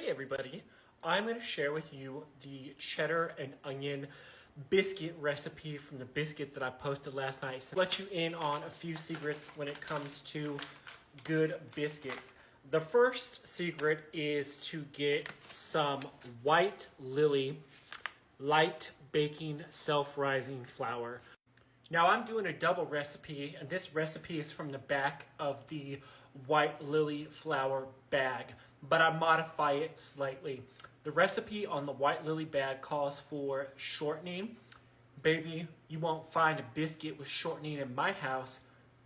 Hey everybody, I'm going to share with you the cheddar and onion biscuit recipe from the biscuits that I posted last night. So let you in on a few secrets when it comes to good biscuits. The first secret is to get some white lily light baking self-rising flour. Now I'm doing a double recipe, and this recipe is from the back of the white lily flour bag, but I modify it slightly. The recipe on the white lily bag calls for shortening. Baby, you won't find a biscuit with shortening in my house.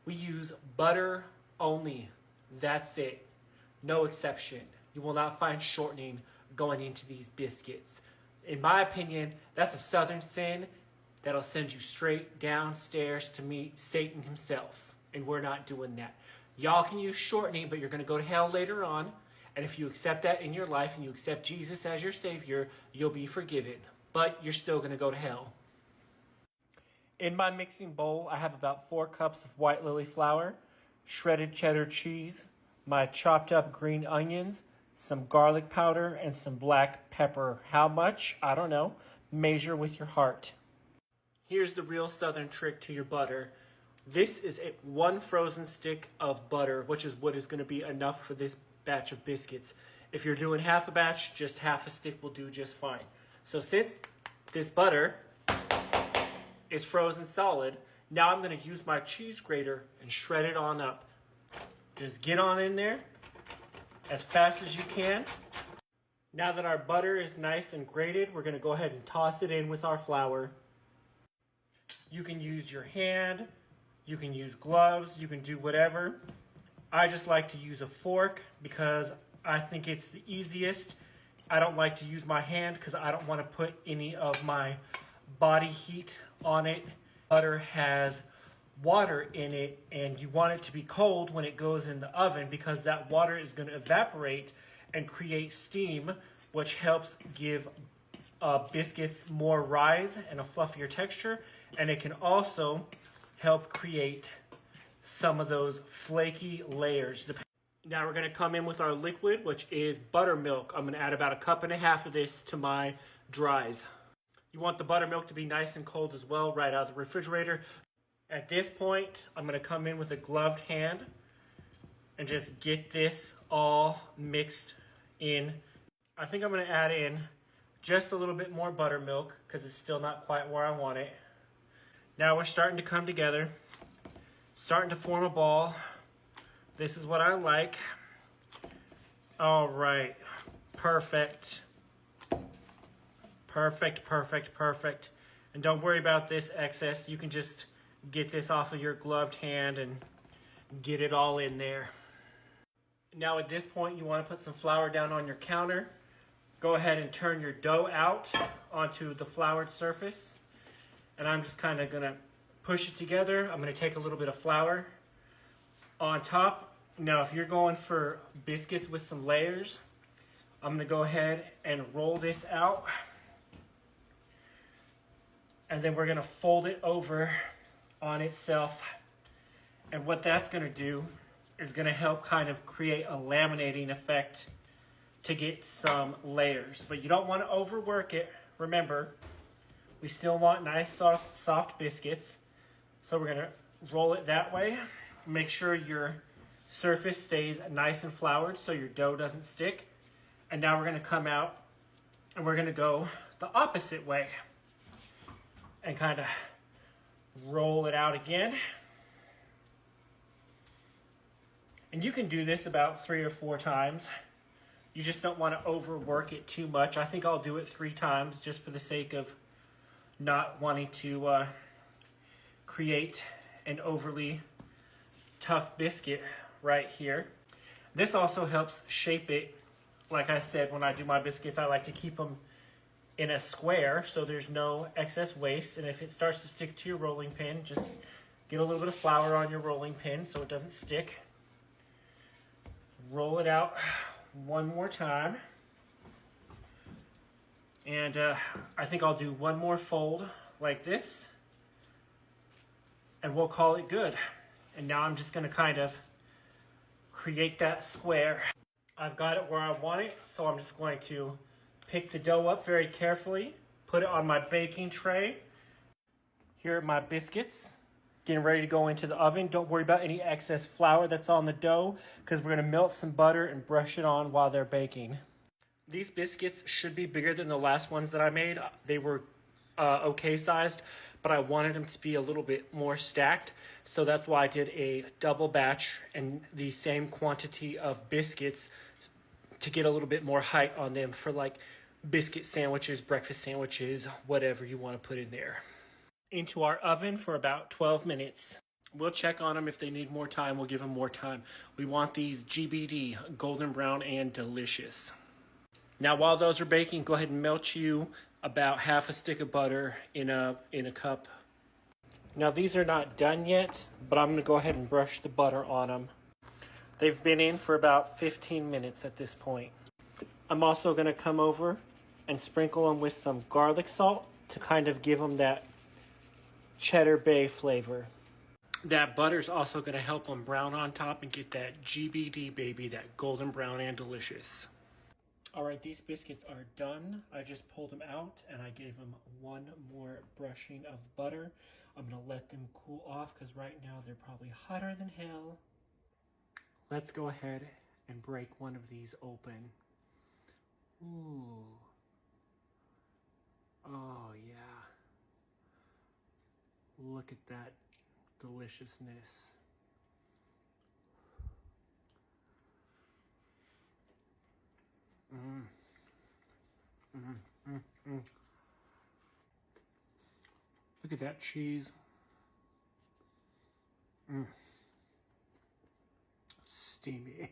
We use butter only. That's it. No exception. You will not find shortening going into these biscuits. In my opinion, that's a southern sin that'll send you straight downstairs to meet Satan himself. And we're not doing that. Y'all can use shortening, but you're going to go to hell later on. And if you accept that in your life and you accept Jesus as your Savior, you'll be forgiven. But you're still going to go to hell. In my mixing bowl, I have about 4 cups of white lily flour, shredded cheddar cheese, my chopped up green onions, some garlic powder, and some black pepper. How much? I don't know. Measure with your heart. Here's the real southern trick to your butter. This is one frozen stick of butter, which is what is going to be enough for this batch of biscuits. If you're doing half a batch, just half a stick will do just fine. So since this butter is frozen solid, now I'm going to use my cheese grater and shred it on up. Just get on in there as fast as you can. Now that our butter is nice and grated, we're going to go ahead and toss it in with our flour. You can use your hand, you can use gloves, you can do whatever. I just like to use a fork because I think it's the easiest. I don't like to use my hand because I don't want to put any of my body heat on it. Butter has water in it, and you want it to be cold when it goes in the oven because that water is going to evaporate and create steam, which helps give biscuits more rise and a fluffier texture. And it can also help create some of those flaky layers. Now we're going to come in with our liquid, which is buttermilk. I'm going to add about 1.5 cups of this to my dries. You want the buttermilk to be nice and cold as well, right out of the refrigerator. At this point, I'm going to come in with a gloved hand and just get this all mixed in. I think I'm going to add in just a little bit more buttermilk because it's still not quite where I want it. Now we're starting to come together, starting to form a ball. This is what I like. All right, perfect. Perfect, perfect, perfect. And don't worry about this excess. You can just get this off of your gloved hand and get it all in there. Now at this point, you want to put some flour down on your counter. Go ahead and turn your dough out onto the floured surface. And I'm just kind of going to push it together. I'm going to take a little bit of flour on top. Now, if you're going for biscuits with some layers, I'm going to go ahead and roll this out. And then we're going to fold it over on itself. And what that's going to do is going to help kind of create a laminating effect to get some layers. But you don't want to overwork it. Remember, we still want nice soft biscuits. So we're going to roll it that way. Make sure your surface stays nice and floured so your dough doesn't stick. And now we're going to come out and we're going to go the opposite way and kind of roll it out again. And you can do this about 3 or 4 times. You just don't want to overwork it too much. I think I'll do it 3 times just for the sake of not wanting to create an overly tough biscuit right here. This also helps shape it. Like I said, when I do my biscuits, I like to keep them in a square so there's no excess waste. And if it starts to stick to your rolling pin, just get a little bit of flour on your rolling pin so it doesn't stick. Roll it out one more time. And I think I'll do one more fold like this. And we'll call it good. And now I'm just going to kind of create that square. I've got it where I want it, so I'm just going to pick the dough up very carefully, put it on my baking tray. Here are my biscuits, getting ready to go into the oven. Don't worry about any excess flour that's on the dough because we're going to melt some butter and brush it on while they're baking. These biscuits should be bigger than the last ones that I made. They were okay sized, but I wanted them to be a little bit more stacked. So that's why I did a double batch and the same quantity of biscuits to get a little bit more height on them for like biscuit sandwiches, breakfast sandwiches, whatever you want to put in there. Into our oven for about 12 minutes. We'll check on them. If they need more time, we'll give them more time. We want these GBD, golden brown and delicious. Now while those are baking, go ahead and melt you about half a stick of butter in a cup. Now these are not done yet, but I'm going to go ahead and brush the butter on them. They've been in for about 15 minutes at this point. I'm also going to come over and sprinkle them with some garlic salt to kind of give them that cheddar bay flavor. That butter's also going to help them brown on top and get that GBD baby, that golden brown and delicious. Alright, these biscuits are done. I just pulled them out and I gave them one more brushing of butter. I'm going to let them cool off because right now they're probably hotter than hell. Let's go ahead and break one of these open. Ooh. Oh yeah. Look at that deliciousness. Look at that cheese. Steamy.